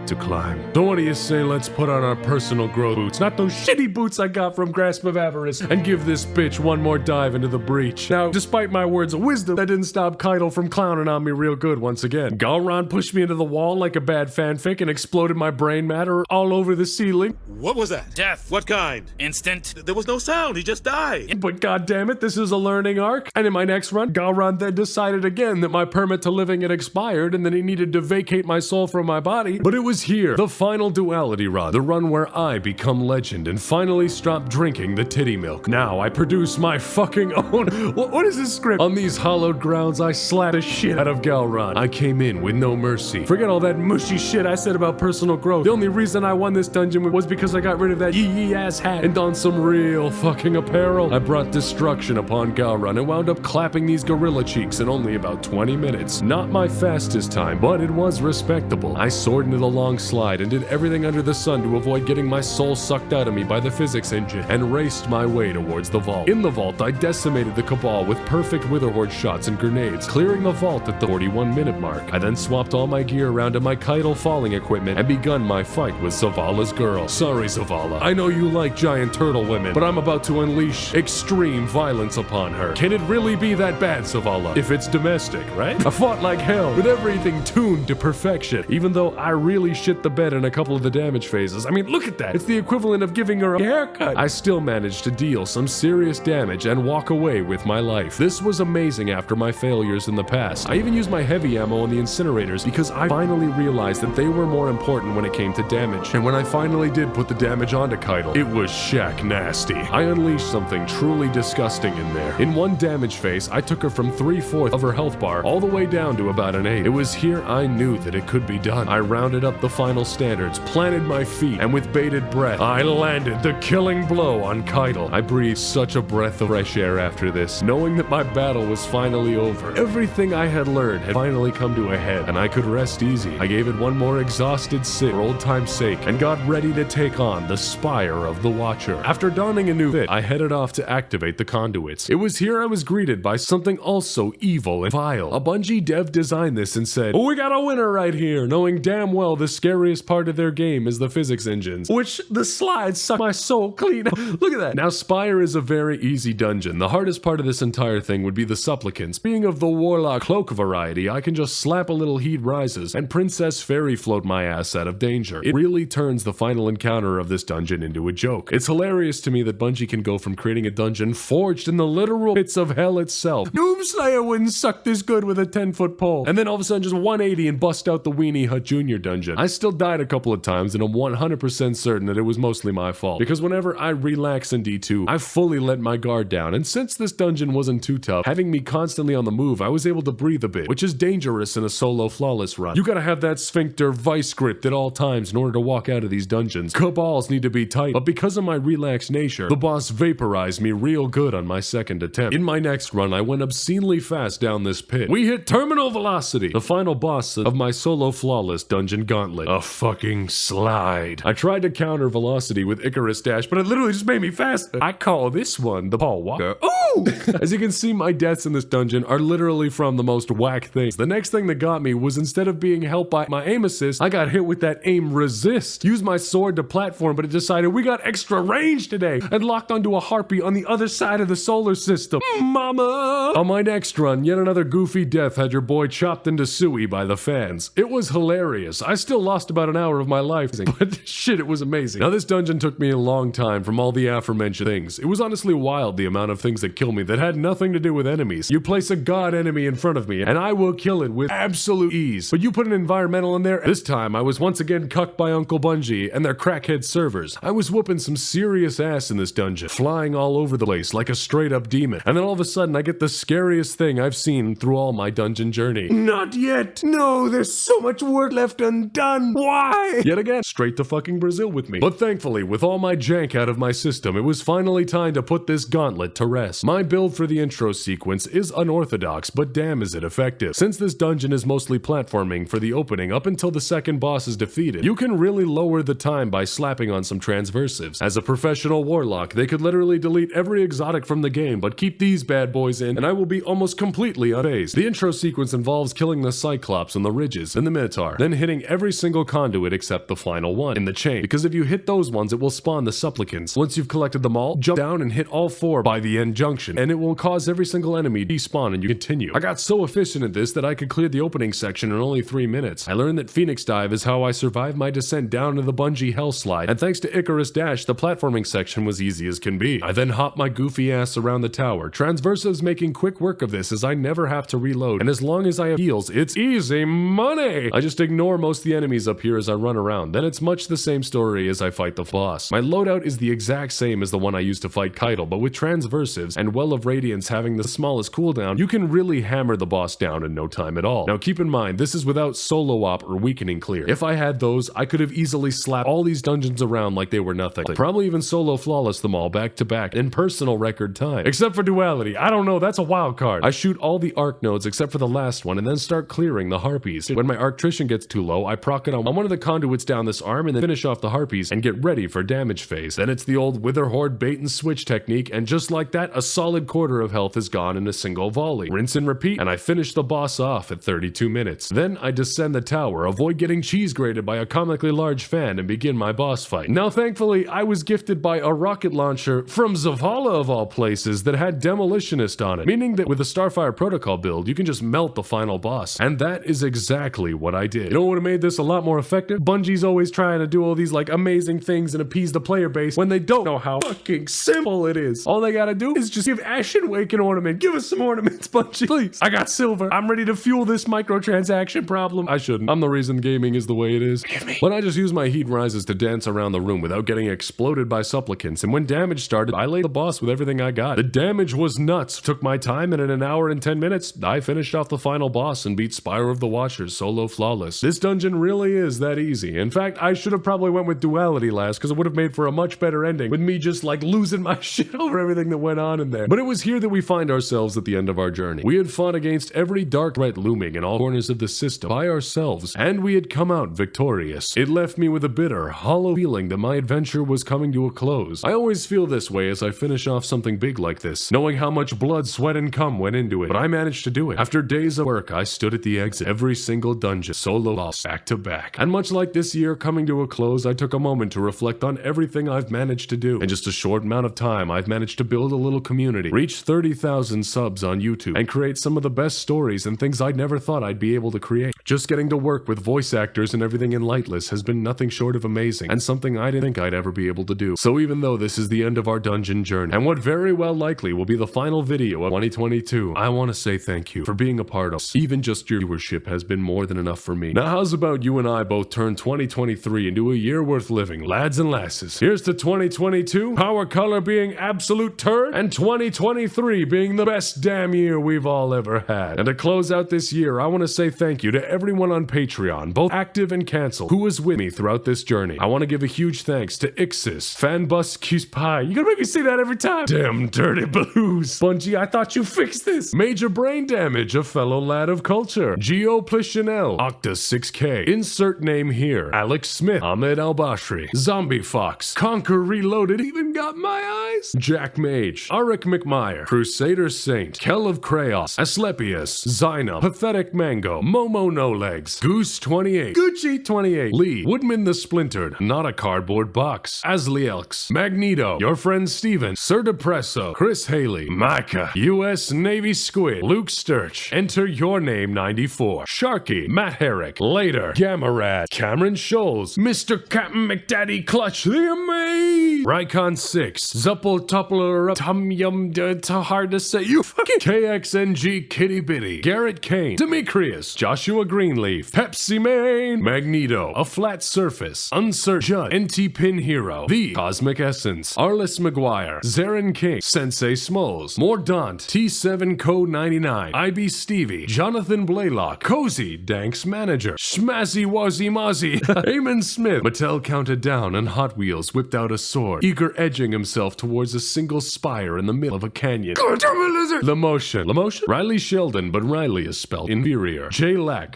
to climb. So what do you say, let's put on our personal growth boots, not those shitty boots I got from Grasp of Avarice, and give this bitch one more dive into the breach. Now, despite my words of wisdom, that didn't stop Keitel from clowning on me real good once again. Galron pushed me into the wall like a bad fanfic and exploded my brain matter all over the ceiling. What was that? Death. What kind? Instant. There was no sound, he just died. But goddammit, this is a learning arc. And in my next run, Galron then decided again that my permit to living had expired and that he needed to vacate my soul from my body. But it was here, the final duality run, the run where I become legend and finally stop drinking the titty milk. Now I produce my fucking own. What is this script? On these hallowed grounds, I slap the shit out of Galron. I came in with no mercy. Forget all that mushy shit I said about personal growth. The only reason I won this dungeon was because I got rid of that yee ass hat and donned some real fucking apparel. I brought destruction upon Galron and wound up clapping these gorilla cheeks in only about 20 minutes. Not my fastest time, but it was respectable. I soared into the long slide and did everything under the sun to avoid getting my soul sucked out of me by the physics engine and raced my way towards the vault. In the vault, I decimated the Cabal with perfect Witherhorde shots and grenades, clearing the vault at the 41-minute mark. I then swapped all my gear around to my Keitel falling equipment and begun my fight with Zavala's girl. Sorry, Zavala. I know you like giant turtle women, but I'm about to unleash extreme violence upon her. Can it really be that bad, Zavala? If it's domestic, right? I fought like hell, with everything tuned to perfection, even though I really really shit the bed in a couple of the damage phases. I mean, look at that. It's the equivalent of giving her a haircut. I still managed to deal some serious damage and walk away with my life. This was amazing after my failures in the past. I even used my heavy ammo on the incinerators because I finally realized that they were more important when it came to damage. And when I finally did put the damage onto Keitel, it was shack nasty. I unleashed something truly disgusting in there. In one damage phase, I took her from 3/4 of her health bar all the way down to about an 8. It was here I knew that it could be done. I rounded up the final standards, planted my feet, and with bated breath, I landed the killing blow on Keitel. I breathed such a breath of fresh air after this, knowing that my battle was finally over. Everything I had learned had finally come to a head, and I could rest easy. I gave it one more exhausted sit for old time's sake, and got ready to take on the Spire of the Watcher. After donning a new fit, I headed off to activate the conduits. It was here I was greeted by something also evil and vile. A Bungie dev designed this and said, "Oh, we got a winner right here," knowing damn well the scariest part of their game is the physics engines, which the slides suck my soul clean. Look at that. Now, Spire is a very easy dungeon. The hardest part of this entire thing would be the supplicants. Being of the Warlock Cloak variety, I can just slap a little heat rises and Princess Fairy float my ass out of danger. It really turns the final encounter of this dungeon into a joke. It's hilarious to me that Bungie can go from creating a dungeon forged in the literal pits of hell itself. Doomslayer wouldn't suck this good with a 10-foot pole. And then all of a sudden just 180 and bust out the Weenie Hut Jr. dungeon. I still died a couple of times and I'm 100% certain that it was mostly my fault. Because whenever I relax in D2, I fully let my guard down. And since this dungeon wasn't too tough, having me constantly on the move, I was able to breathe a bit, which is dangerous in a solo flawless run. You gotta have that sphincter vice grip at all times in order to walk out of these dungeons. Cabals need to be tight, but because of my relaxed nature, the boss vaporized me real good on my second attempt. In my next run, I went obscenely fast down this pit. We hit terminal velocity, the final boss of my solo flawless dungeon gauntlet. A fucking slide. I tried to counter velocity with Icarus Dash, but it literally just made me faster. I call this one the Paul Walker. Ooh! As you can see, my deaths in this dungeon are literally from the most whack things. The next thing that got me was instead of being helped by my aim assist, I got hit with that aim resist. Used my sword to platform, but it decided we got extra range today and locked onto a harpy on the other side of the solar system. Mama! On my next run, yet another goofy death had your boy chopped into suey by the fans. It was hilarious. I still lost about an hour of my life, but shit, it was amazing. Now, this dungeon took me a long time from all the aforementioned things. It was honestly wild the amount of things that kill me that had nothing to do with enemies. You place a god enemy in front of me, and I will kill it with absolute ease. But you put an environmental in there, this time I was once again cucked by Uncle Bungie and their crackhead servers. I was whooping some serious ass in this dungeon, flying all over the place like a straight up demon. And then all of a sudden I get the scariest thing I've seen through all my dungeon journey. Not yet. No, there's so much work left undone. Why? Yet again, straight to fucking Brazil with me. But thankfully, with all my jank out of my system, it was finally time to put this gauntlet to rest. My build for the intro sequence is unorthodox, but damn is it effective. Since this dungeon is mostly platforming for the opening up until the second boss is defeated, you can really lower the time by slapping on some transversives. As a professional warlock, they could literally delete every exotic from the game, but keep these bad boys in, and I will be almost completely unfazed. The intro sequence involves killing the Cyclops and the Ridges and the Minotaur, then hitting every single conduit except the final one in the chain, because if you hit those ones, it will spawn the supplicants. Once you've collected them all, jump down and hit all 4 by the end junction, and it will cause every single enemy to despawn and you continue. I got so efficient at this that I could clear the opening section in only 3 minutes. I learned that Phoenix Dive is how I survived my descent down to the Bungie Hell Slide, and thanks to Icarus Dash, the platforming section was easy as can be. I then hopped my goofy ass around the tower. Transversives making quick work of this as I never have to reload, and as long as I have heals, it's easy money! I just ignore most of the enemies up here as I run around, then it's much the same story as I fight the boss. My loadout is the exact same as the one I used to fight Keitel, but with Transversives and Well of Radiance having the smallest cooldown, you can really hammer the boss down in no time at all. Now keep in mind, this is without solo op or weakening clear. If I had those, I could have easily slapped all these dungeons around like they were nothing. Probably even solo flawless them all back to back in personal record time. Except for duality. I don't know, that's a wild card. I shoot all the arc nodes except for the last one and then start clearing the harpies. When my arctrition gets too low, I proc it on one of the conduits down this arm and then finish off the harpies and get ready for damage phase. Then it's the old Wither Horde bait and switch technique, and just like that, a solid quarter of health is gone in a single volley. Rinse and repeat, and I finish the boss off at 32 minutes. Then I descend the tower, avoid getting cheese grated by a comically large fan, and begin my boss fight. Now thankfully, I was gifted by a rocket launcher from Zavala of all places that had Demolitionist on it, meaning that with a Starfire Protocol build, you can just melt the final boss. And that is exactly what I did. You know what would have made this a lot more effective. Bungie's always trying to do all these like amazing things and appease the player base when they don't know how fucking simple it is. All they gotta do is just give Ashen Wake an ornament. Give us some ornaments, Bungie, please. I got silver. I'm ready to fuel this microtransaction problem. I shouldn't. I'm the reason gaming is the way it is. Forgive me. But I just use my heat rises to dance around the room without getting exploded by supplicants, and when damage started, I laid the boss with everything I got. The damage was nuts. Took my time, and in an hour and 10 minutes, I finished off the final boss and beat Spire of the Watchers solo flawless. This dungeon really is that easy. In fact, I should have probably went with duality last, because it would have made for a much better ending, with me just like losing my shit over everything that went on in there. But it was here that we find ourselves at the end of our journey. We had fought against every dark threat looming in all corners of the system by ourselves, and we had come out victorious. It left me with a bitter, hollow feeling that my adventure was coming to a close. I always feel this way as I finish off something big like this, knowing how much blood, sweat, and cum went into it. But I managed to do it. After days of work, I stood at the exit, every single dungeon, solo lost, back to back. And much like this year coming to a close, I took a moment to reflect on everything I've managed to do. In just a short amount of time, I've managed to build a little community, reach 30,000 subs on YouTube, and create some of the best stories and things I never thought I'd be able to create. Just getting to work with voice actors and everything in Lightless has been nothing short of amazing, and something I didn't think I'd ever be able to do. So even though this is the end of our dungeon journey, and what very well likely will be the final video of 2022, I want to say thank you for being a part of us. Even just your viewership has been more than enough for me. Now how's about you and I both turn 2023 into a year worth living, lads and lasses? Here's to 2022, Power Color being absolute turd, and 2023 being the best damn year we've all ever had. And to close out this year, I want to say thank you to everyone on Patreon, both active and canceled, who was with me throughout this journey. I want to give a huge thanks to Ixis, Fanbus Pie. You gotta make me say that every time. Damn dirty blues. Bungie, I thought you fixed this. Major Brain Damage, a fellow lad of culture. Geo Plishanel, Octa 6K. Insert name here. Alex Smith, Ahmed Al-Bashri, Zombie Fox, Conquer Reloaded, even got my eyes. Jack Mage, Arik McMire, Crusader Saint, Kel of Kraos, Asclepius, Zyna, Pathetic Mango, Momo No Legs, Goose 28, Gucci 28, Lee, Woodman the Splintered, Not a Cardboard Box, Aslielks, Magneto, Your Friend Steven, Sir Depresso, Chris Haley, Micah, US Navy Squid, Luke Sturch, Enter Your Name 94, Sharky, Matt Herrick, Later, Gamarad, Cameron Scholes, Mr. Captain McDaddy Clutch, The Amaze, Rycon 6, Zuppel Toppler, Tum Yum, hard to say, you fucking KXNG Kitty Bitty, Garrett Kane, Demetrius, Joshua Greenleaf, Pepsi Man, Magneto, A Flat Surface, Unsert Judd, NT Pin Hero, The Cosmic Essence, Arliss McGuire, Zarin King, Sensei Smalls, Mordaunt, T7 Code 99, IB Stevie, Jonathan Blaylock, Cozy, Danks Manager, Schmazzy Wazzy Mozzie, Eamon Smith, Mattel counted down and Hot Wheels whipped out a sword, eager edging himself towards a single spire in the middle of a canyon. The Motion, Rylee Sheldon, but Rylee is spelled inferior. J Lack,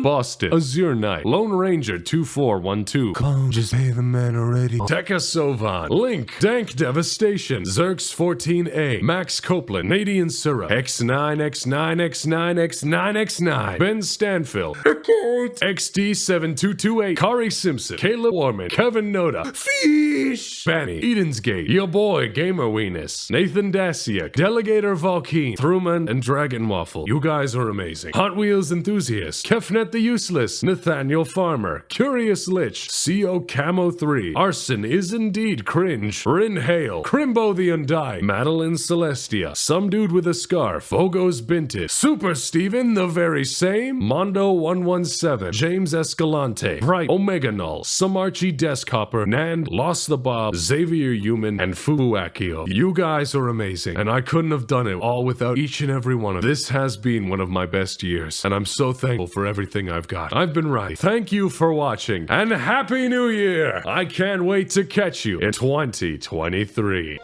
Boston, Azure Knight, Lone Ranger 2412, Clone, just pay the man already. Tekka Sovan, Link, Dank Devastation, Zerx 14A, Max Copeland, Nadian Syrup, X9, X9, X9, X9, X9, Ben Stanfield, XD7228, Kari Simpson, Kayla Warman, Kevin Noda, Fish, Banny, Eden's Gate, your boy Gamer Weenus, Nathan Dasiak, Delegator Valkeen, Truman, and Dragon Waffle. You guys are amazing. Hot Wheels Enthusiast, Kefnet the Useless, Nathaniel Farmer, Curious Lich, CO Camo 3, Arson is indeed cringe, Rin Hale, Crimbo the Undying, Madeline Celestia, Some Dude with a Scarf, Ogos Binted, Super Steven the very same, Mondo 117, James Escalante, Bright, Omega Null, Samarchi Deskhopper, Nand, Lost the Bob, Xavier Human, and Fubuakio. You guys are amazing, and I couldn't have done it all without each and every one of you. This has been one of my best years, and I'm so thankful for everything I've got. I've been right. Thank you for watching, and Happy New Year! I can't wait to catch you in 2023.